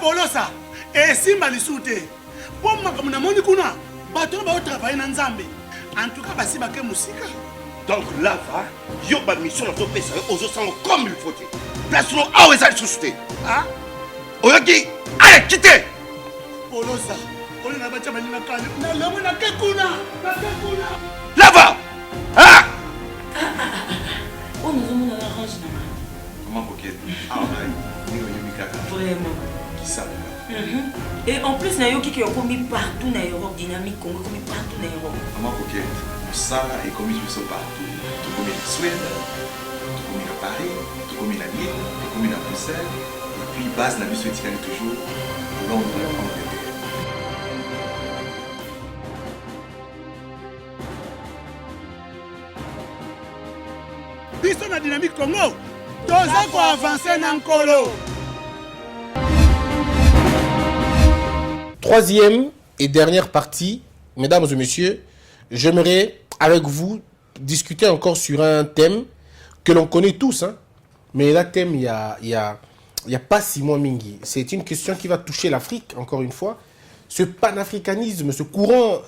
Polosa, et Simba Lissoute. Pour moi, comme on a kuna, bateau va travailler dans Zambé. En tout cas, basi baké musique. Donc là, va, yo ba mission dans ton pays, aux autres comme il faut. Place nous à où ça suscité. Ah? Oyoki, allez, quittez. Polosa, on a battu ma ligne à Kali. Na lamu na kekuna, na kekuna. Là-bas. Ah! Oh, nous avons un arrange. Comment coquette? Ah, ouais. Vraiment. Qui ça? Et en plus, Nayoki qui est commis partout dans l'Europe, dynamique, commis partout dans l'Europe. Comment coquette? Ça est commis partout. Tout comme en Suède, tout comme à Paris, tout comme à Lille, tout comme à Bruxelles. Et puis, base la mission est toujours Londres, Angleterre. Biso na dynamique Congo. Toza ko avancer na nkolo. Troisième et dernière partie, mesdames et messieurs, j'aimerais avec vous discuter encore sur un thème que l'on connaît tous, hein, mais là, thème, il y a pas si mois mingi. C'est une question qui va toucher l'Afrique, encore une fois. Ce panafricanisme, ce courant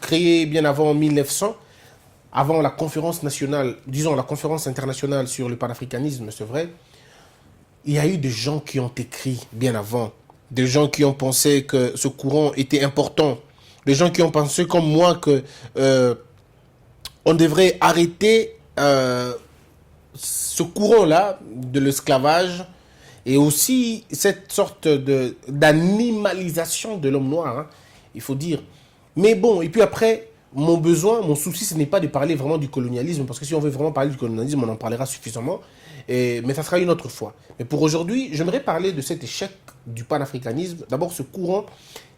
créé bien avant 1900, avant la conférence nationale, disons la conférence internationale sur le panafricanisme, c'est vrai, il y a eu des gens qui ont écrit bien avant, des gens qui ont pensé que ce courant était important, des gens qui ont pensé comme moi que on devrait arrêter ce courant-là de l'esclavage et aussi cette sorte d'animalisation de l'homme noir, hein, il faut dire. Mais bon, et puis après, mon souci, ce n'est pas de parler vraiment du colonialisme, parce que si on veut vraiment parler du colonialisme, on en parlera suffisamment, mais ça sera une autre fois. Mais pour aujourd'hui, j'aimerais parler de cet échec du panafricanisme. D'abord, ce courant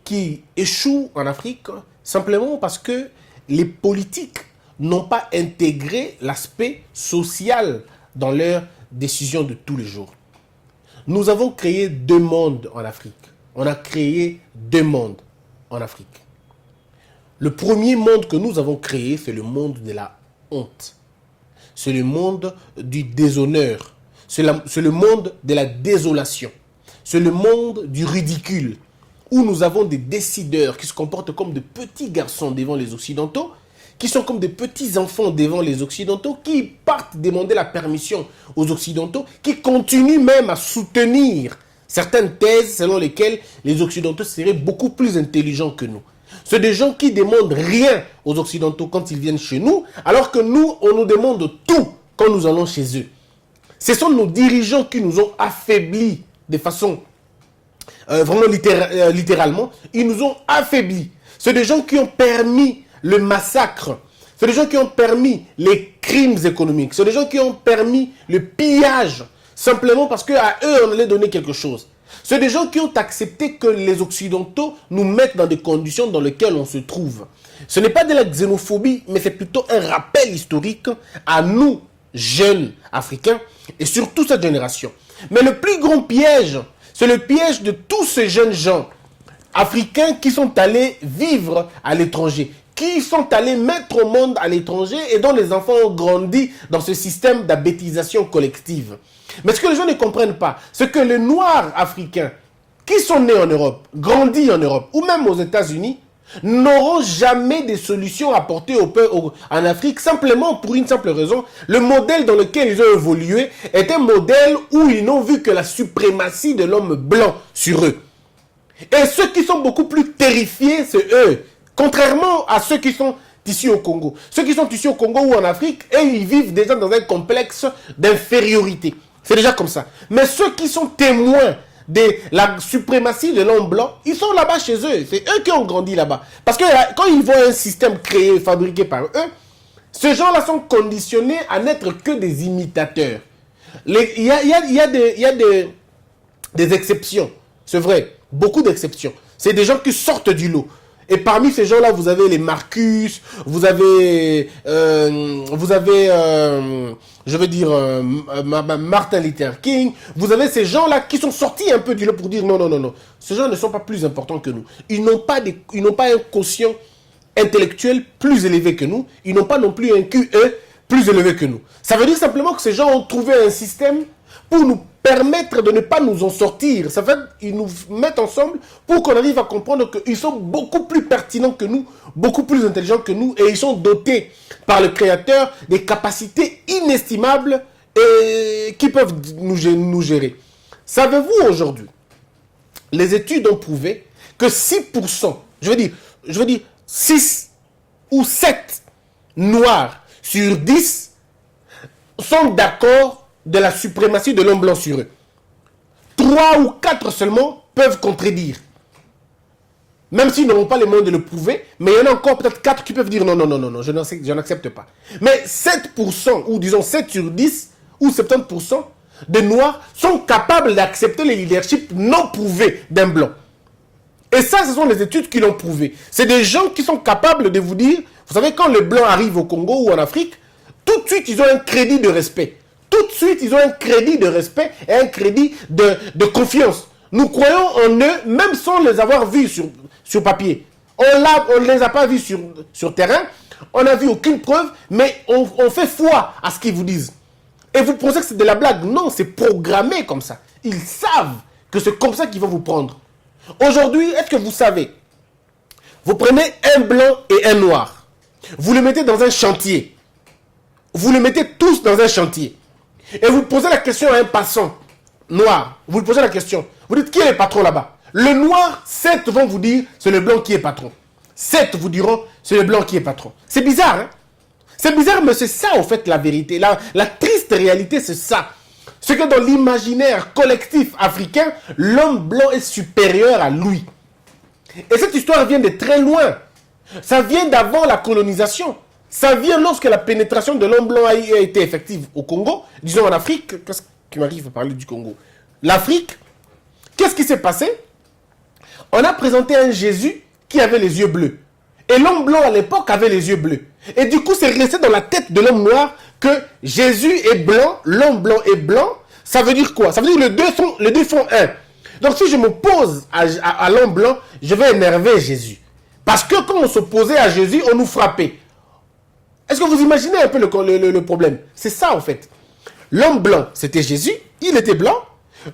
qui échoue en Afrique, simplement parce que les politiques n'ont pas intégré l'aspect social dans leurs décisions de tous les jours. Nous avons créé deux mondes en Afrique. On a créé deux mondes en Afrique. Le premier monde que nous avons créé, c'est le monde de la honte. C'est le monde du déshonneur. C'est le monde de la désolation. C'est le monde du ridicule, où nous avons des décideurs qui se comportent comme de petits garçons devant les Occidentaux, qui sont comme des petits enfants devant les Occidentaux, qui partent demander la permission aux Occidentaux, qui continuent même à soutenir certaines thèses selon lesquelles les Occidentaux seraient beaucoup plus intelligents que nous. C'est des gens qui demandent rien aux Occidentaux quand ils viennent chez nous, alors que nous, on nous demande tout quand nous allons chez eux. Ce sont nos dirigeants qui nous ont affaiblis de façon vraiment littéralement. Ils nous ont affaiblis. C'est des gens qui ont permis le massacre. C'est des gens qui ont permis les crimes économiques. C'est des gens qui ont permis le pillage, simplement parce qu'à eux, on allait donner quelque chose. C'est des gens qui ont accepté que les Occidentaux nous mettent dans des conditions dans lesquelles on se trouve. Ce n'est pas de la xénophobie, mais c'est plutôt un rappel historique à nous, jeunes Africains, et surtout cette génération. Mais le plus grand piège, c'est le piège de tous ces jeunes gens africains qui sont allés vivre à l'étranger, qui sont allés mettre au monde à l'étranger et dont les enfants ont grandi dans ce système d'abétisation collective. Mais ce que les gens ne comprennent pas, c'est que les Noirs africains qui sont nés en Europe, grandis en Europe ou même aux États-Unis, n'auront jamais de solutions apportées en Afrique, simplement pour une simple raison. Le modèle dans lequel ils ont évolué est un modèle où ils n'ont vu que la suprématie de l'homme blanc sur eux. Et ceux qui sont beaucoup plus terrifiés, c'est eux. Contrairement à ceux qui sont ici au Congo. Ceux qui sont ici au Congo ou en Afrique, et ils vivent déjà dans un complexe d'infériorité. C'est déjà comme ça. Mais ceux qui sont témoins de la suprématie de l'homme blanc, ils sont là-bas chez eux. C'est eux qui ont grandi là-bas. Parce que quand ils voient un système créé, fabriqué par eux, ces gens-là sont conditionnés à n'être que des imitateurs. Il y a des exceptions. C'est vrai. Beaucoup d'exceptions. C'est des gens qui sortent du lot. Et parmi ces gens-là, vous avez les Marcus, vous avez je veux dire, Martin Luther King. Vous avez ces gens-là qui sont sortis un peu du lot pour dire non. Ces gens ne sont pas plus importants que nous. Ils n'ont pas un quotient intellectuel plus élevé que nous. Ils n'ont pas non plus un QE plus élevé que nous. Ça veut dire simplement que ces gens ont trouvé un système pour nous permettre de ne pas nous en sortir. Ça fait ils nous mettent ensemble pour qu'on arrive à comprendre qu'ils sont beaucoup plus pertinents que nous, beaucoup plus intelligents que nous, et ils sont dotés par le Créateur des capacités inestimables et qui peuvent nous gérer. Savez-vous aujourd'hui, les études ont prouvé que 6%, je veux dire 6 ou 7 noirs sur 10 sont d'accord de la suprématie de l'homme blanc sur eux. 3 ou 4 seulement peuvent contredire. Même s'ils n'auront pas les moyens de le prouver, mais il y en a encore peut-être 4 qui peuvent dire non, je n'accepte pas. Mais 7%, ou disons 7 sur 10, ou 70% de noirs sont capables d'accepter les leaderships non prouvés d'un blanc. Et ça, ce sont les études qui l'ont prouvé. C'est des gens qui sont capables de vous dire, vous savez, quand les blancs arrivent au Congo ou en Afrique, tout de suite, ils ont un crédit de respect. Tout de suite, ils ont un crédit de respect et un crédit de confiance. Nous croyons en eux, même sans les avoir vus sur papier. On ne les a pas vus sur terrain, on n'a vu aucune preuve, mais on fait foi à ce qu'ils vous disent. Et vous pensez que c'est de la blague? Non, c'est programmé comme ça. Ils savent que c'est comme ça qu'ils vont vous prendre. Aujourd'hui, est-ce que vous savez? Vous prenez un blanc et un noir. Vous le mettez dans un chantier. Vous le mettez tous dans un chantier. Et vous posez la question à un passant noir. Vous lui posez la question. Vous dites, qui est le patron là-bas? Le noir, 7 vont vous dire, c'est le blanc qui est patron. 7 vous diront, c'est le blanc qui est patron. C'est bizarre, hein? C'est bizarre, mais c'est ça, en fait, la vérité. La triste réalité, c'est ça. C'est que dans l'imaginaire collectif africain, l'homme blanc est supérieur à lui. Et cette histoire vient de très loin. Ça vient d'avant la colonisation. Ça vient lorsque la pénétration de l'homme blanc a été effective au Congo. Disons en Afrique, qu'est-ce qui m'arrive à parler du Congo? L'Afrique, qu'est-ce qui s'est passé? On a présenté un Jésus qui avait les yeux bleus. Et l'homme blanc à l'époque avait les yeux bleus. Et du coup, c'est resté dans la tête de l'homme noir que Jésus est blanc, l'homme blanc est blanc. Ça veut dire quoi? Ça veut dire que les deux font un. Donc si je m'oppose à l'homme blanc, je vais énerver Jésus. Parce que quand on s'opposait à Jésus, on nous frappait. Est-ce que vous imaginez un peu le problème? C'est ça en fait. L'homme blanc, c'était Jésus, il était blanc.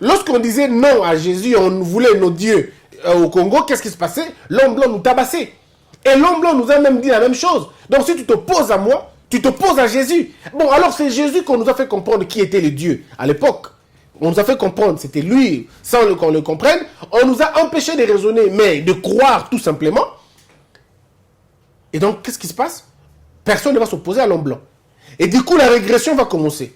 Lorsqu'on disait non à Jésus, on voulait nos dieux au Congo, qu'est-ce qui se passait? L'homme blanc nous tabassait. Et l'homme blanc nous a même dit la même chose. Donc si tu t'opposes à moi, tu t'opposes à Jésus. Bon, alors c'est Jésus qu'on nous a fait comprendre qui était le Dieu à l'époque. On nous a fait comprendre, c'était lui, sans qu'on le comprenne. On nous a empêché de raisonner, mais de croire tout simplement. Et donc, qu'est-ce qui se passe? Personne ne va s'opposer à l'homme blanc. Et du coup, la régression va commencer.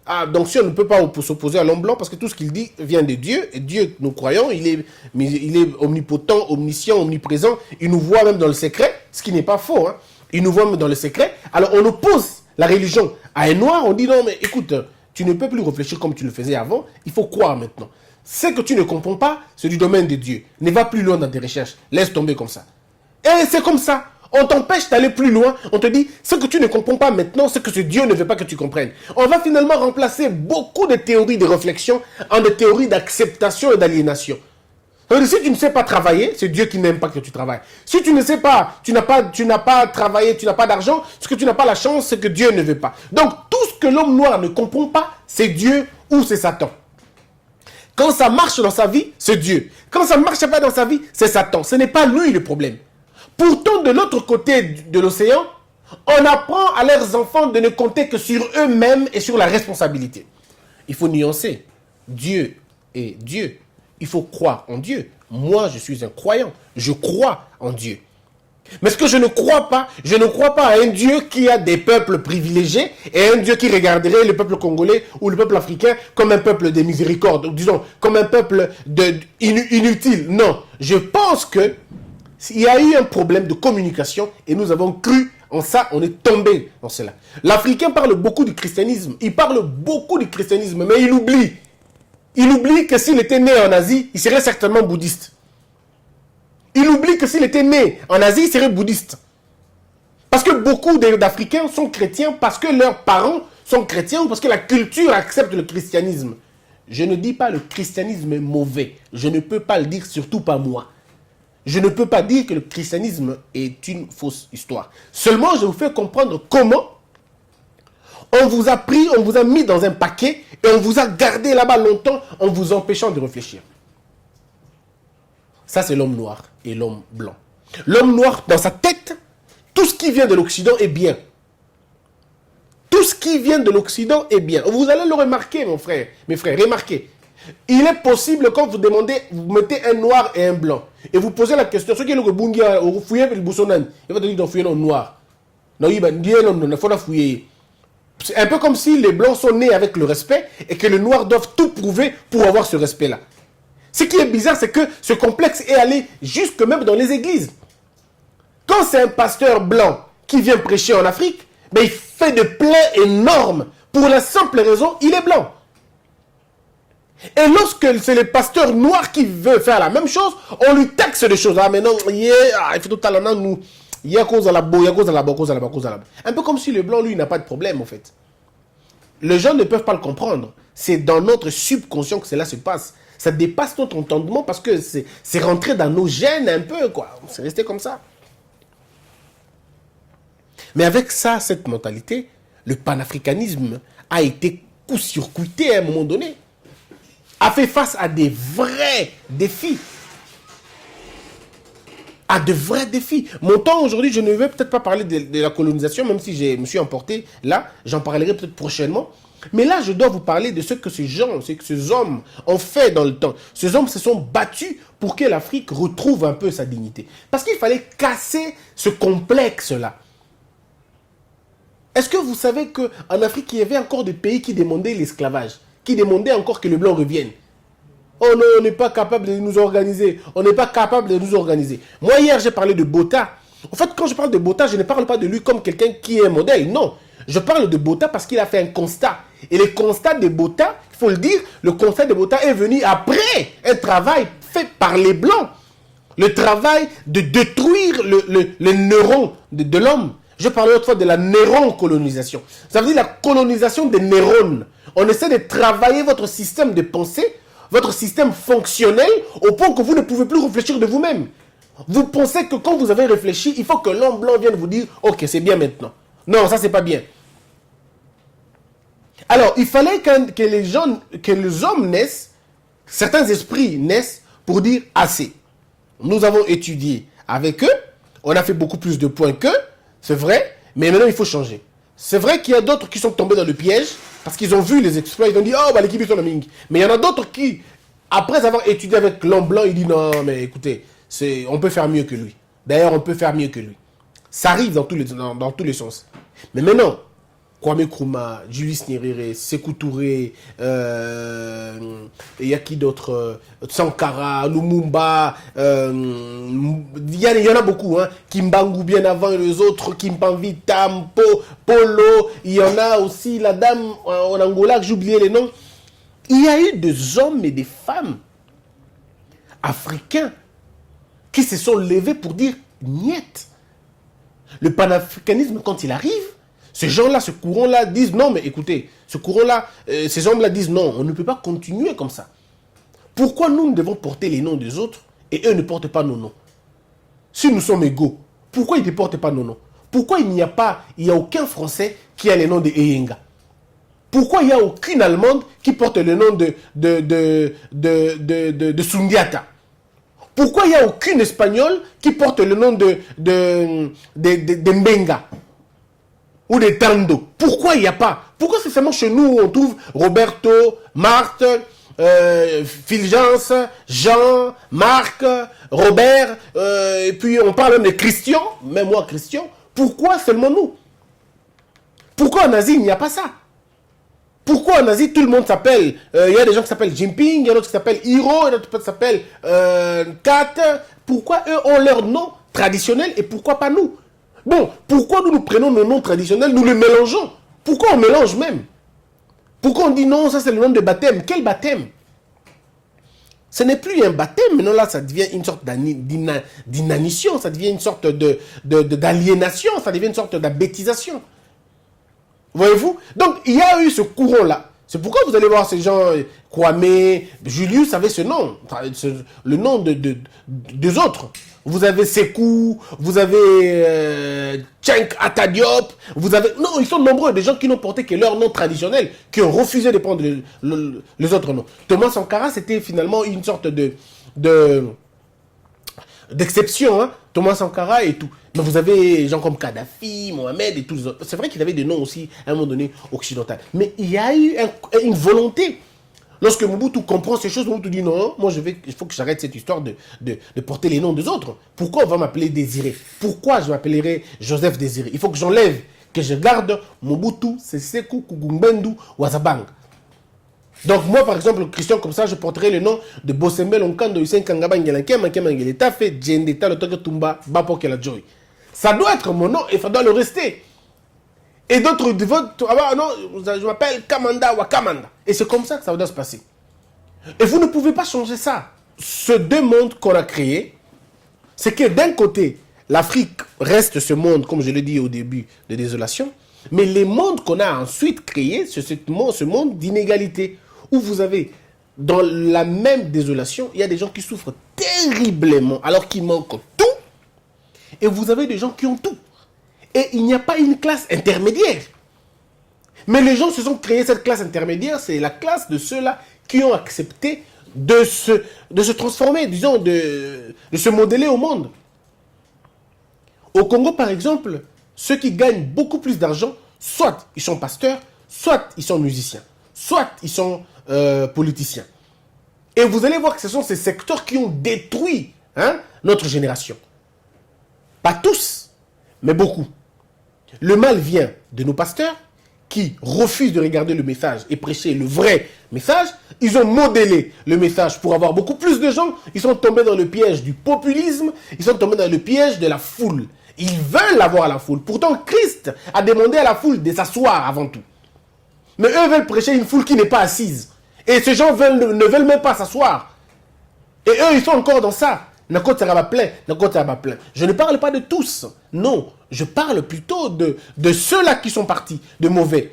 Ah, donc si on ne peut pas s'opposer à l'homme blanc, parce que tout ce qu'il dit vient de Dieu, et Dieu, nous croyons, il est omnipotent, omniscient, omniprésent, il nous voit même dans le secret, ce qui n'est pas faux, hein. Il nous voit même dans le secret. Alors on oppose la religion à un noir, on dit non mais écoute, tu ne peux plus réfléchir comme tu le faisais avant, il faut croire maintenant. Ce que tu ne comprends pas, c'est du domaine de Dieu. Ne va plus loin dans tes recherches, laisse tomber comme ça. Et c'est comme ça. On t'empêche d'aller plus loin. On te dit, ce que tu ne comprends pas maintenant, ce que ce Dieu ne veut pas que tu comprennes. On va finalement remplacer beaucoup de théories de réflexion en des théories d'acceptation et d'aliénation. Si tu ne sais pas travailler, c'est Dieu qui n'aime pas que tu travailles. Si tu ne sais pas, tu n'as pas travaillé, tu n'as pas d'argent, ce que tu n'as pas la chance, c'est que Dieu ne veut pas. Donc, tout ce que l'homme noir ne comprend pas, c'est Dieu ou c'est Satan. Quand ça marche dans sa vie, c'est Dieu. Quand ça ne marche pas dans sa vie, c'est Satan. Ce n'est pas lui le problème. Pourtant, de l'autre côté de l'océan, on apprend à leurs enfants de ne compter que sur eux-mêmes et sur la responsabilité. Il faut nuancer. Dieu est Dieu. Il faut croire en Dieu. Moi, je suis un croyant. Je crois en Dieu. Mais ce que je ne crois pas à un Dieu qui a des peuples privilégiés et un Dieu qui regarderait le peuple congolais ou le peuple africain comme un peuple de miséricorde, disons, comme un peuple inutile. Non, je pense que il y a eu un problème de communication et nous avons cru en ça, on est tombé dans cela. L'Africain parle beaucoup du christianisme, il parle beaucoup du christianisme, mais il oublie que s'il était né en Asie, il serait certainement bouddhiste. Il oublie que s'il était né en Asie, il serait bouddhiste. Parce que beaucoup d'Africains sont chrétiens parce que leurs parents sont chrétiens ou parce que la culture accepte le christianisme. Je ne dis pas le christianisme est mauvais. Je ne peux pas le dire, surtout pas moi. Je ne peux pas dire que le christianisme est une fausse histoire. Seulement, je vous fais comprendre comment On vous a pris, on vous a mis dans un paquet et on vous a gardé là-bas longtemps en vous empêchant de réfléchir. Ça, c'est l'homme noir et l'homme blanc. L'homme noir, dans sa tête, tout ce qui vient de l'Occident est bien. Tout ce qui vient de l'Occident est bien. Vous allez le remarquer, mon frère, mes frères, remarquez. Il est possible, quand vous demandez, vous mettez un noir et un blanc, et vous posez la question, ce qui est le bungi, vous fouillez le boussonan, il va te dire, fouillez le noir. Non, il faut la fouiller. C'est un peu comme si les blancs sont nés avec le respect, et que les noirs doivent tout prouver pour avoir ce respect-là. Ce qui est bizarre, c'est que ce complexe est allé jusque même dans les églises. Quand c'est un pasteur blanc qui vient prêcher en Afrique, mais il fait de plaies énormes, pour la simple raison, il est blanc. Et lorsque c'est le pasteur noir qui veut faire la même chose, on lui taxe de choses. Ah, mais non, il fait tout à l'heure, nous, il y a cause à la boue, il y a cause à la boue, cause à la boue, cause à la boue. Un peu comme si le blanc, lui, n'a pas de problème, en fait. Les gens ne peuvent pas le comprendre. C'est dans notre subconscient que cela se passe. Ça dépasse notre entendement parce que c'est rentré dans nos gènes un peu, quoi. C'est resté comme ça. Mais avec ça, cette mentalité, le panafricanisme a été court-circuité à un moment donné. A fait face à des vrais défis. À de vrais défis. Mon temps aujourd'hui, je ne vais peut-être pas parler de la colonisation, même si je me suis emporté là, j'en parlerai peut-être prochainement. Mais là, je dois vous parler de ce que ces gens, ce que ces hommes ont fait dans le temps. Ces hommes se sont battus pour que l'Afrique retrouve un peu sa dignité. Parce qu'il fallait casser ce complexe-là. Est-ce que vous savez qu'en Afrique, il y avait encore des pays qui demandaient l'esclavage, qui demandaient encore que le blanc revienne? Oh non, on n'est pas capable de nous organiser. On n'est pas capable de nous organiser. Moi, hier, j'ai parlé de Botha. En fait, quand je parle de Botha, je ne parle pas de lui comme quelqu'un qui est un modèle. Non. Je parle de Botha parce qu'il a fait un constat. Et le constat de Botha, il faut le dire, le constat de Botha est venu après un travail fait par les Blancs. Le travail de détruire le neuron de l'homme. Je parlais l'autre fois de la neuron-colonisation. Ça veut dire la colonisation des neurones. On essaie de travailler votre système de pensée, votre système fonctionnel, au point que vous ne pouvez plus réfléchir de vous-même. Vous pensez que quand vous avez réfléchi, il faut que l'homme blanc vienne vous dire « Ok, c'est bien maintenant. » Non, ça, c'est pas bien. Alors, il fallait que les hommes naissent, certains esprits naissent pour dire « Assez. » Nous avons étudié avec eux, on a fait beaucoup plus de points qu'eux, c'est vrai, mais maintenant il faut changer. C'est vrai qu'il y a d'autres qui sont tombés dans le piège, parce qu'ils ont vu les exploits, ils ont dit « Oh, bah, l'équipe est sur la mingue. » Mais il y en a d'autres qui, après avoir étudié avec l'homme blanc, ils disent « Non, mais écoutez, on peut faire mieux que lui. D'ailleurs, on peut faire mieux que lui. » Ça arrive dans tous les sens. Mais maintenant, Kwame Nkrumah, Julius Nyerere, Sékou Touré, il y a qui d'autre, Sankara, Lumumba, il y en a beaucoup, hein. Kimbangu bien avant les autres, Kimpanvi, Tampo, Polo, il y en a aussi la dame en Angola, j'ai oublié les noms. Il y a eu des hommes et des femmes africains qui se sont levés pour dire « Niet ». Le panafricanisme, quand il arrive, ces gens-là, ce courant-là disent non, mais écoutez, ce courant-là, ces hommes-là disent non, on ne peut pas continuer comme ça. Pourquoi nous devons porter les noms des autres et eux ne portent pas nos noms? Si nous sommes égaux, pourquoi ils ne portent pas nos noms? Pourquoi il n'y a aucun Français qui a le nom de Eyenga? Pourquoi il n'y a aucune Allemande qui porte le nom de Sundiata? Pourquoi il n'y a aucune Espagnole qui porte le nom de Mbenga ou de Tando? Pourquoi il n'y a pas? Pourquoi c'est seulement chez nous où on trouve Roberto, Marthe, Fulgence, Jean, Marc, Robert, et puis on parle même de Christian, même moi Christian. Pourquoi seulement nous? Pourquoi en Asie il n'y a pas ça? Pourquoi en Asie tout le monde s'appelle, il y a des gens qui s'appellent Jinping, il y a d'autres qui s'appellent Hiro, il y a d'autres qui s'appellent Kat. Pourquoi eux ont leur nom traditionnel et pourquoi pas nous? Bon, pourquoi nous prenons nos noms traditionnels, nous les mélangeons? Pourquoi on mélange même? Pourquoi on dit non, ça c'est le nom de baptême? Quel baptême? Ce n'est plus un baptême, maintenant là ça devient une sorte d'inanition, ça devient une sorte d'aliénation, ça devient une sorte d'abétisation. Voyez-vous? Donc, il y a eu ce courant-là. C'est pourquoi vous allez voir ces gens, Kwame, Julius avait ce nom, le nom des autres. vous avez Sekou, vous avez Cenk Atadiop, vous avez... Non, ils sont nombreux, des gens qui n'ont porté que leur nom traditionnel, qui ont refusé de prendre les autres noms. Thomas Sankara, c'était finalement une sorte d'exception, hein. Thomas Sankara et tout. Mais vous avez des gens comme Kadhafi, Mohamed et tous les autres. C'est vrai qu'il avait des noms aussi, à un moment donné, occidentaux. Mais il y a eu une volonté. Lorsque Mobutu comprend ces choses, Mobutu dit non, moi il faut que j'arrête cette histoire de porter les noms des autres. Pourquoi on va m'appeler Désiré? Pourquoi je m'appellerai Joseph Désiré? Il faut que j'enlève, que je garde Mobutu, Sesekou, Kugumbendu, Wazabang. Donc moi par exemple, Christian comme ça, je porterai le nom de Bosembe Lonkando, Hussein Kangaba Ngelanke, Manke Mangele, Tafé, Djendeta, le Toke Tumba, Bapo Kela Joy. Ça doit être mon nom et ça doit le rester. Et d'autres ah non, je m'appelle Kamanda ou Kamanda. Et c'est comme ça que ça doit se passer. Et vous ne pouvez pas changer ça. Ce deux mondes qu'on a créés, c'est que d'un côté, l'Afrique reste ce monde, comme je l'ai dit au début, de désolation. Mais les mondes qu'on a ensuite créés, c'est ce monde d'inégalité. Où vous avez, dans la même désolation, il y a des gens qui souffrent terriblement alors qu'ils manquent tout. Et vous avez des gens qui ont tout. Et il n'y a pas une classe intermédiaire. Mais les gens se sont créés cette classe intermédiaire, c'est la classe de ceux-là qui ont accepté de se transformer, disons, de se modeler au monde. Au Congo, par exemple, ceux qui gagnent beaucoup plus d'argent, soit ils sont pasteurs, soit ils sont musiciens, soit ils sont politiciens. Et vous allez voir que ce sont ces secteurs qui ont détruit notre génération. Pas tous, mais beaucoup. Le mal vient de nos pasteurs qui refusent de regarder le message et prêcher le vrai message. Ils ont modélé le message pour avoir beaucoup plus de gens. Ils sont tombés dans le piège du populisme. Ils sont tombés dans le piège de la foule. Ils veulent avoir la foule. Pourtant, Christ a demandé à la foule de s'asseoir avant tout. Mais eux veulent prêcher une foule qui n'est pas assise. Et ces gens ne veulent même pas s'asseoir. Et eux, ils sont encore dans ça. plein. Je ne parle pas de tous. Non, je parle plutôt de ceux-là qui sont partis, de mauvais.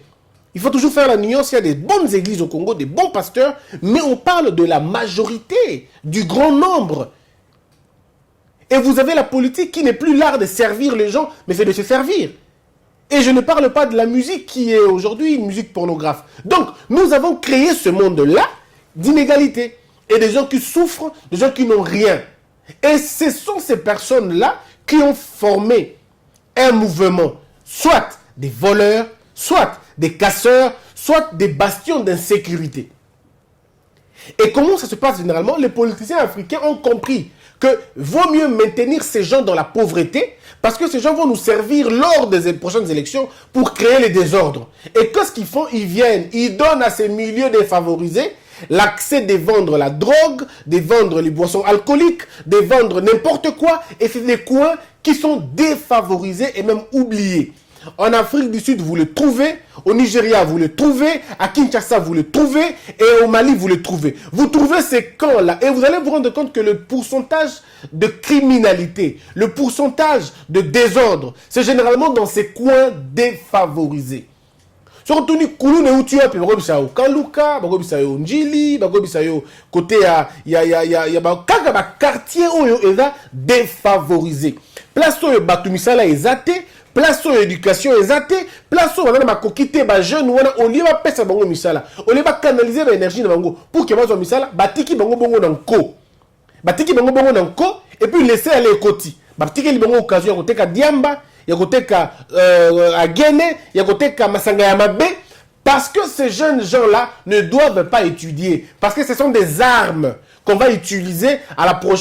Il faut toujours faire la nuance. Il y a des bonnes églises au Congo, des bons pasteurs, mais on parle de la majorité, du grand nombre. Et vous avez la politique qui n'est plus l'art de servir les gens, mais c'est de se servir. Et je ne parle pas de la musique qui est aujourd'hui une musique pornographe. Donc, nous avons créé ce monde-là d'inégalité. Et des gens qui souffrent, des gens qui n'ont rien. Et ce sont ces personnes-là qui ont formé un mouvement, soit des voleurs, soit des casseurs, soit des bastions d'insécurité. Et comment ça se passe généralement? Les politiciens africains ont compris que vaut mieux maintenir ces gens dans la pauvreté parce que ces gens vont nous servir lors des prochaines élections pour créer les désordres. Et qu'est-ce qu'ils font? Ils viennent, ils donnent à ces milieux défavorisés l'accès de vendre la drogue, de vendre les boissons alcooliques, de vendre n'importe quoi. Et c'est des coins qui sont défavorisés et même oubliés. En Afrique du Sud, vous le trouvez. Au Nigeria, vous le trouvez. À Kinshasa, vous le trouvez. Et au Mali, vous le trouvez. Vous trouvez ces camps-là. Et vous allez vous rendre compte que le pourcentage de criminalité, le pourcentage de désordre, c'est généralement dans ces coins défavorisés. Surtout ni Kulu ne utua pe bako bisayo Kaluka, bako bisayo Njili, bako bisayo côté ya ba kaka ba quartier oyo eza défavorisé. Place oyo batu misala ezate, place oyo éducation ezate, place oyo bana makokite ba jeune wana olié ba pesa bango misala. Olié ba canaliser ba énergie na bango pour que bazo misala batiki bango bongo na nko. Batiki bango bongo na nko et puis laisser aller koti. Batiki li bango occasion ya koteka diamba. Il y a côté à Guéné, il y a côté à Masanga Yamabe, parce que ces jeunes gens-là ne doivent pas étudier, parce que ce sont des armes qu'on va utiliser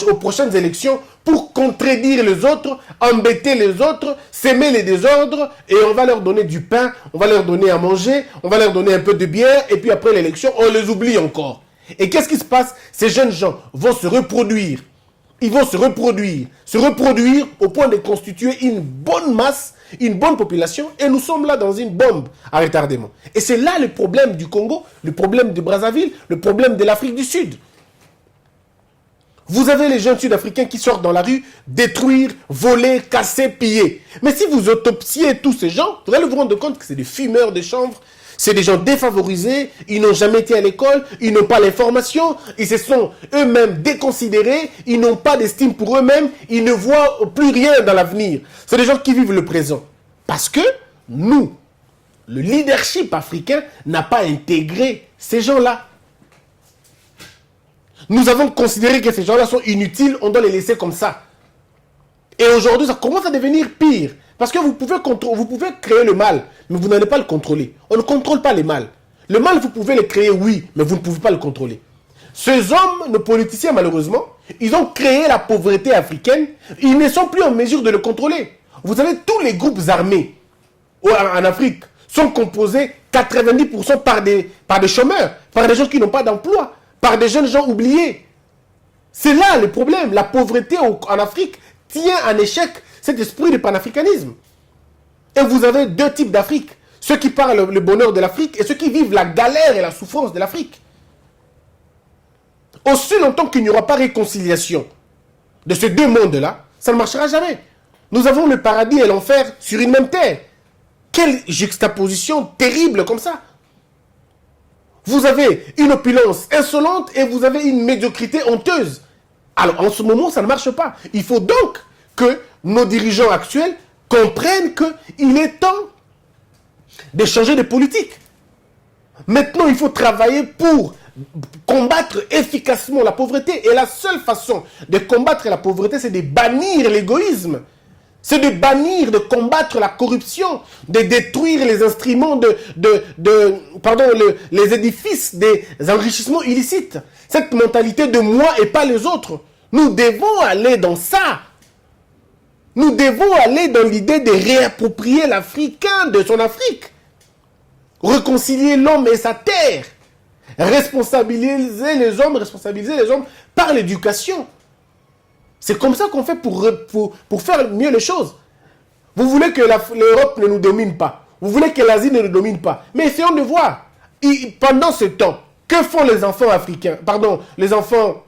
aux prochaines élections pour contredire les autres, embêter les autres, s'aimer les désordres, et on va leur donner du pain, on va leur donner à manger, on va leur donner un peu de bière, et puis après l'élection, on les oublie encore. Et qu'est-ce qui se passe? Ces jeunes gens vont se reproduire. Ils vont se reproduire au point de constituer une bonne masse, une bonne population, et nous sommes là dans une bombe à retardement. Et c'est là le problème du Congo, le problème de Brazzaville, le problème de l'Afrique du Sud. Vous avez les jeunes sud-africains qui sortent dans la rue, détruire, voler, casser, piller. Mais si vous autopsiez tous ces gens, vous allez vous rendre compte que c'est des fumeurs de chanvre, c'est des gens défavorisés, ils n'ont jamais été à l'école, ils n'ont pas l'information, ils se sont eux-mêmes déconsidérés, ils n'ont pas d'estime pour eux-mêmes, ils ne voient plus rien dans l'avenir. C'est des gens qui vivent le présent. Parce que nous, le leadership africain n'a pas intégré ces gens-là. Nous avons considéré que ces gens-là sont inutiles, on doit les laisser comme ça. Et aujourd'hui, ça commence à devenir pire. Parce que vous pouvez créer le mal, mais vous n'allez pas le contrôler. On ne contrôle pas le mal. Le mal, vous pouvez le créer, oui, mais vous ne pouvez pas le contrôler. Ces hommes, nos politiciens, malheureusement, ils ont créé la pauvreté africaine. Ils ne sont plus en mesure de le contrôler. Vous savez, tous les groupes armés en Afrique sont composés 90% par des chômeurs, par des gens qui n'ont pas d'emploi, par des jeunes gens oubliés. C'est là le problème. La pauvreté en Afrique tient en échec cet esprit de panafricanisme. Et vous avez deux types d'Afrique. Ceux qui parlent le bonheur de l'Afrique et ceux qui vivent la galère et la souffrance de l'Afrique. Aussi longtemps qu'il n'y aura pas réconciliation de ces deux mondes-là, ça ne marchera jamais. Nous avons le paradis et l'enfer sur une même terre. Quelle juxtaposition terrible comme ça. Vous avez une opulence insolente et vous avez une médiocrité honteuse. Alors, en ce moment, ça ne marche pas. Il faut donc que nos dirigeants actuels comprennent qu'il est temps de changer de politique. Maintenant, il faut travailler pour combattre efficacement la pauvreté. Et la seule façon de combattre la pauvreté, c'est de bannir l'égoïsme. C'est de bannir, de combattre la corruption, de détruire les instruments les édifices des enrichissements illicites. Cette mentalité de moi et pas les autres. Nous devons aller dans ça. Nous devons aller dans l'idée de réapproprier l'Africain de son Afrique. Réconcilier l'homme et sa terre. Responsabiliser les hommes par l'éducation. C'est comme ça qu'on fait pour faire mieux les choses. Vous voulez que l'Europe ne nous domine pas. Vous voulez que l'Asie ne nous domine pas. Mais essayons de voir. Pendant ce temps, que font les enfants africains, les enfants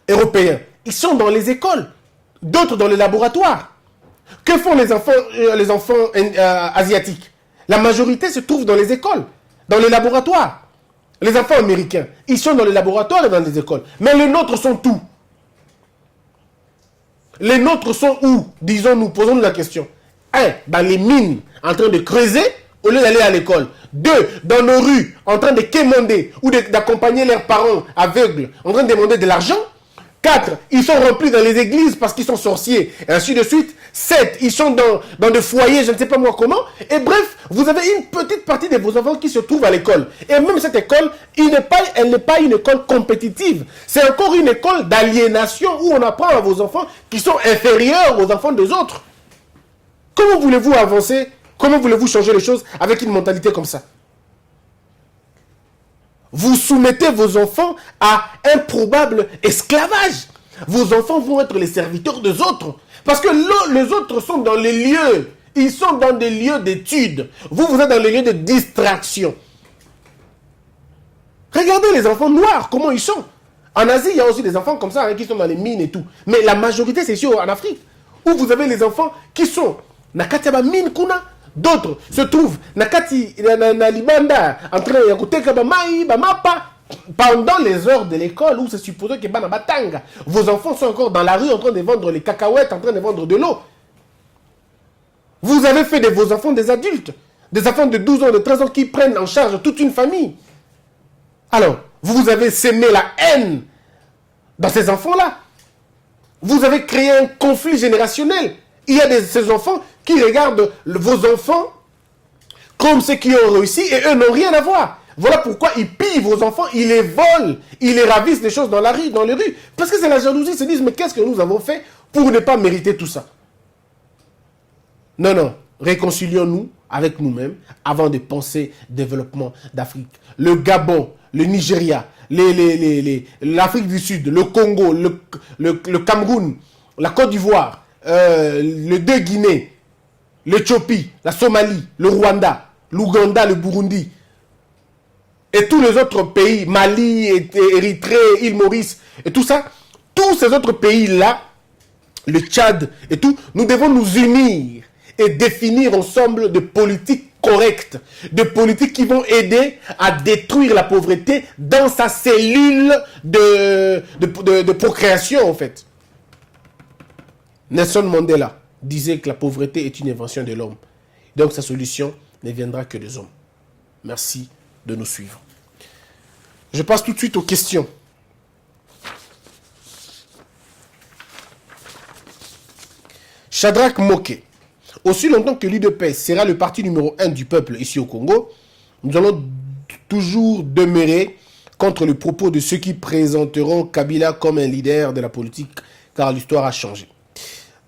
européens? Ils sont dans les écoles, d'autres dans les laboratoires. Que font les enfants asiatiques? La majorité se trouve dans les écoles, dans les laboratoires. Les enfants américains, ils sont dans les laboratoires et dans les écoles. Mais les nôtres sont où? Les nôtres sont où? Disons-nous, posons-nous la question. 1. Dans les mines, en train de creuser, au lieu d'aller à l'école. 2. Dans nos rues, en train de quémander ou d'accompagner leurs parents aveugles, en train de demander de l'argent. 4. Ils sont remplis dans les églises parce qu'ils sont sorciers, et ainsi de suite. 7. Ils sont dans des foyers, je ne sais pas moi comment. Et bref, vous avez une petite partie de vos enfants qui se trouvent à l'école. Et même cette école, elle n'est pas une école compétitive. C'est encore une école d'aliénation où on apprend à vos enfants qui sont inférieurs aux enfants des autres. Comment voulez-vous avancer? Comment voulez-vous changer les choses avec une mentalité comme ça? Vous soumettez vos enfants à un probable esclavage. Vos enfants vont être les serviteurs des autres. Parce que les autres sont dans les lieux. Ils sont dans des lieux d'études. Vous êtes dans les lieux de distraction. Regardez les enfants noirs, comment ils sont. En Asie, il y a aussi des enfants comme ça qui sont dans les mines et tout. Mais la majorité, c'est sûr en Afrique. Où vous avez les enfants qui sont nakati ya mine kuna. D'autres se trouvent nakati na libanda en train de kuteka ba mai ba mapa pendant les heures de l'école où c'est supposé que bana batanga. Vos enfants sont encore dans la rue en train de vendre les cacahuètes, en train de vendre de l'eau. Vous avez fait de vos enfants des adultes, des enfants de 12 ans, de 13 ans qui prennent en charge toute une famille. Alors, vous avez sémé la haine dans ces enfants-là. Vous avez créé un conflit générationnel. Il y a ces enfants qui regardent vos enfants comme ceux qui ont réussi et eux n'ont rien à voir. Voilà pourquoi ils pillent vos enfants, ils les volent, ils les ravissent des choses dans les rues. Parce que c'est la jalousie, ils se disent, mais qu'est-ce que nous avons fait pour ne pas mériter tout ça? Non, réconcilions-nous avec nous-mêmes avant de penser développement d'Afrique. Le Gabon, le Nigeria, l'Afrique du Sud, le Congo, le Cameroun, la Côte d'Ivoire, les deux Guinées, l'Éthiopie, la Somalie, le Rwanda, l'Ouganda, le Burundi, et tous les autres pays, Mali, Érythrée, île Maurice, et tout ça, tous ces autres pays-là, le Tchad et tout, nous devons nous unir et définir ensemble des politiques correctes, de politiques qui vont aider à détruire la pauvreté dans sa cellule de procréation, en fait. Nelson Mandela disait que la pauvreté est une invention de l'homme. Donc sa solution ne viendra que des hommes. Merci de nous suivre. Je passe tout de suite aux questions. Shadrach Moké. Aussi longtemps que l'UDPS sera le parti numéro 1 du peuple ici au Congo, nous allons toujours demeurer contre le propos de ceux qui présenteront Kabila comme un leader de la politique, car l'histoire a changé.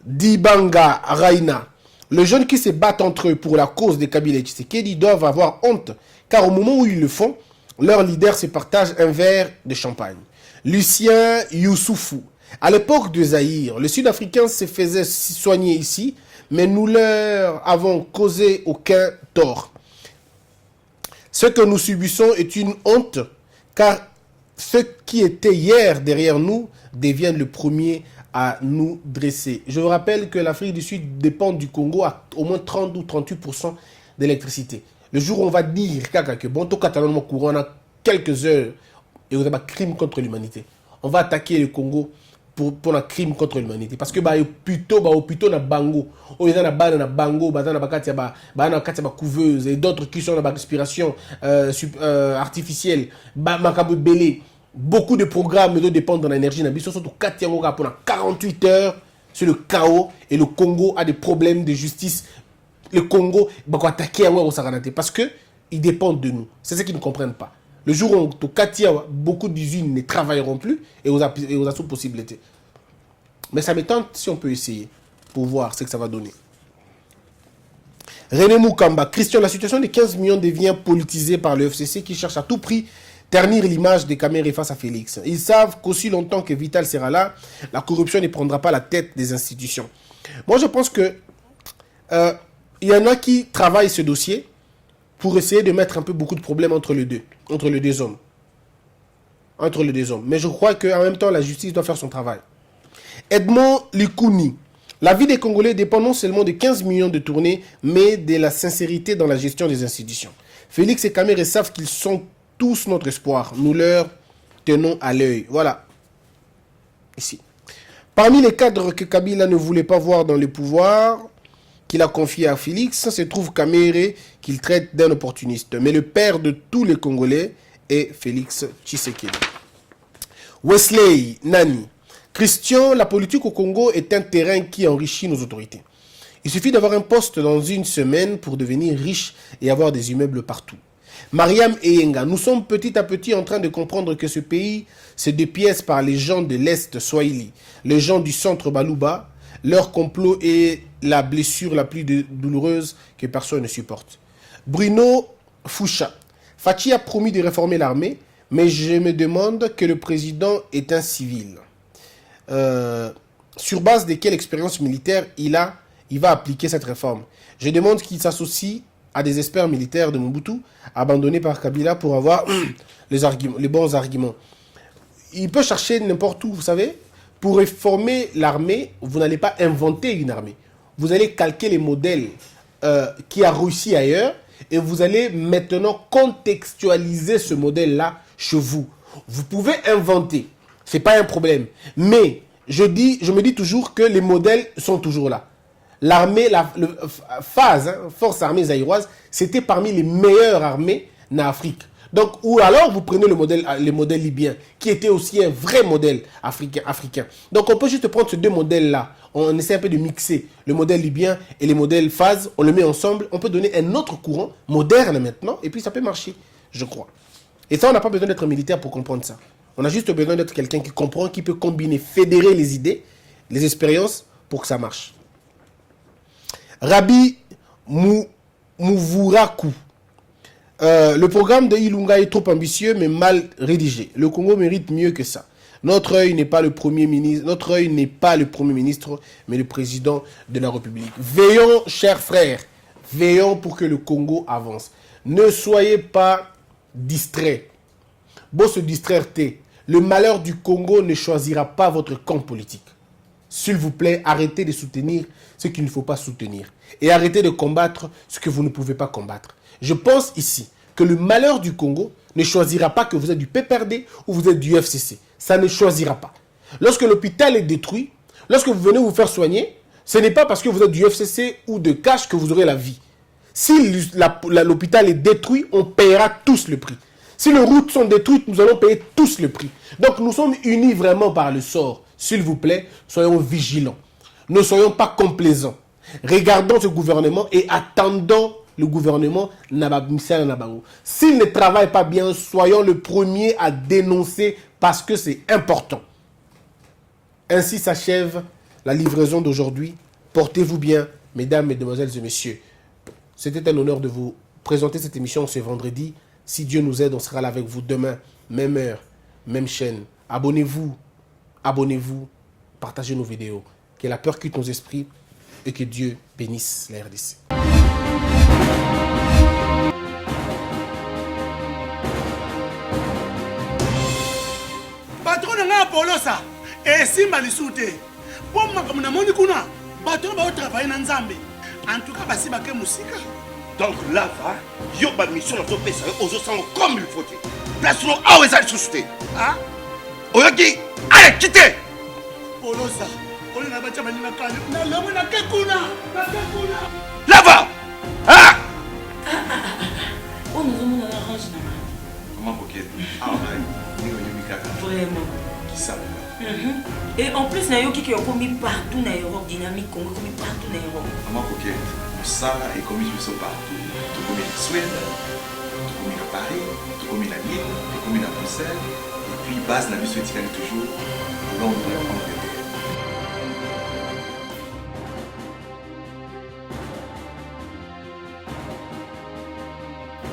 Dibanga Raina. Les jeunes qui se battent entre eux pour la cause de Kabila et Tshisekedi doivent avoir honte, car au moment où ils le font, leur leader se partage un verre de champagne. Lucien Youssoufou. À l'époque de Zaïre, les Sud-Africains se faisaient soigner ici, mais nous leur avons causé aucun tort. Ce que nous subissons est une honte, car ceux qui étaient hier derrière nous deviennent le premier à nous dresser. Je vous rappelle que l'Afrique du Sud dépend du Congo à au moins 30 ou 38% d'électricité. Le jour où on va dire que bon, tout catalan courant, on a quelques heures et vous avez un crime contre l'humanité. On va attaquer le Congo pour un crime contre l'humanité. Parce que plutôt na bango, ou ils ont na bango, na couveuse et d'autres qui sont dans la respiration artificielle, belé. Beaucoup de programmes dépendent de l'énergie. Surtout 48 heures sur le chaos et le Congo a des problèmes de justice. Le Congo va attaquer parce qu'ils dépendent de nous. C'est ce qu'ils ne comprennent pas. Le jour où beaucoup d'usines ne travailleront plus et aux possibilités. Mais ça m'étonne si on peut essayer pour voir ce que ça va donner. René Moukamba. Christian, la situation des 15 millions devient politisée par le FCC qui cherche à tout prix ternir l'image des Camérés face à Félix. Ils savent qu'aussi longtemps que Vital sera là, la corruption ne prendra pas la tête des institutions. Moi, je pense que il y en a qui travaillent ce dossier pour essayer de mettre un peu beaucoup de problèmes entre les deux hommes. Mais je crois qu'en même temps, la justice doit faire son travail. Edmond Likouni. La vie des Congolais dépend non seulement de 15 millions de tournées, mais de la sincérité dans la gestion des institutions. Félix et Caméré savent qu'ils sont tous notre espoir. Nous leur tenons à l'œil. Voilà. Ici. Parmi les cadres que Kabila ne voulait pas voir dans le pouvoir, qu'il a confié à Félix, se trouve Caméré, qu'il traite d'un opportuniste. Mais le père de tous les Congolais est Félix Tshisekedi. Wesley Nani. Christian, la politique au Congo est un terrain qui enrichit nos autorités. Il suffit d'avoir un poste dans une semaine pour devenir riche et avoir des immeubles partout. Mariam Eyenga, nous sommes petit à petit en train de comprendre que ce pays se dépièce par les gens de l'Est Swahili, les gens du centre Baluba. Leur complot est la blessure la plus douloureuse que personne ne supporte. Bruno Foucha. Fachi a promis de réformer l'armée, mais je me demande que le président est un civil. Sur base de quelle expérience militaire il va appliquer cette réforme. Je demande qu'il s'associe à des experts militaires de Mobutu, abandonnés par Kabila pour avoir les bons arguments. Il peut chercher n'importe où, vous savez. Pour réformer l'armée, vous n'allez pas inventer une armée. Vous allez calquer les modèles qui a réussi ailleurs et vous allez maintenant contextualiser ce modèle-là chez vous. Vous pouvez inventer, ce n'est pas un problème. Mais je me dis toujours que les modèles sont toujours là. L'armée, Force armée zaïroise, c'était parmi les meilleures armées en Afrique. Donc, ou alors vous prenez le modèle libyen, qui était aussi un vrai modèle africain. Donc, on peut juste prendre ces deux modèles-là. On essaie un peu de mixer le modèle libyen et les modèles phase. On le met ensemble. On peut donner un autre courant, moderne maintenant, et puis ça peut marcher, je crois. Et ça, on n'a pas besoin d'être militaire pour comprendre ça. On a juste besoin d'être quelqu'un qui comprend, qui peut combiner, fédérer les idées, les expériences, pour que ça marche. Rabi Mouvuraku. Le programme de Ilunga est trop ambitieux mais mal rédigé. Le Congo mérite mieux que ça. Notre œil n'est pas le premier ministre, mais le président de la République. Veillons, chers frères, veillons pour que le Congo avance. Ne soyez pas distraits. Bon se distraire, le malheur du Congo ne choisira pas votre camp politique. S'il vous plaît, arrêtez de soutenir ce qu'il ne faut pas soutenir. et arrêtez de combattre ce que vous ne pouvez pas combattre. Je pense ici que le malheur du Congo ne choisira pas que vous êtes du PPRD ou vous êtes du FCC. Ça ne choisira pas. Lorsque l'hôpital est détruit, lorsque vous venez vous faire soigner, ce n'est pas parce que vous êtes du FCC ou de Cash que vous aurez la vie. Si l'hôpital est détruit, on paiera tous le prix. Si les routes sont détruites, nous allons payer tous le prix. Donc nous sommes unis vraiment par le sort. S'il vous plaît, soyons vigilants. Ne soyons pas complaisants. Regardons ce gouvernement et attendons le gouvernement Nabamisser Nabango. S'il ne travaille pas bien, soyons le premier à dénoncer parce que c'est important. Ainsi s'achève la livraison d'aujourd'hui. Portez-vous bien, mesdames, mesdemoiselles et messieurs. C'était un honneur de vous présenter cette émission ce vendredi. Si Dieu nous aide, on sera là avec vous demain, même heure, même chaîne. Abonnez-vous, partagez nos vidéos. Que la peur quitte nos esprits et que Dieu bénisse la RDC. Patron nga Polosa, esimba lisute. Pour makambo na moni kuna, bato ba travailler na Nzambe. En tout cas, basi ba ke musika. Donc là, yo ba mission na to pesa ozo sango comme il faut. Place no awe za susute. Ah? Oyoki, allez, quittez. Polosa, on na ba chama ni na kali. Na lomo na ke kuna. Là-bas. Ah! Oh, nous avons arrangé. Comment coquette? Ah, Vraiment. Qui ça? Et en plus, il y a qui ont commis partout dans l'Europe, dynamique, Congo, commis partout dans l'Europe. Comment coquette? Ça est commis partout. Tout comme en Suède, tout comme à Paris, tout comme à Lille, tout comme à Bruxelles. Et puis, base la mission éthique toujours Londres, Angleterre.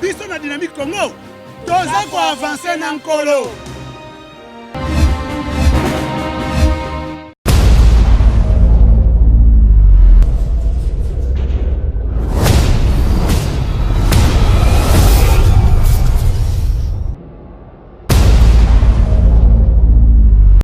Biso na dynamique Congo, toza ko avancer na nkolo.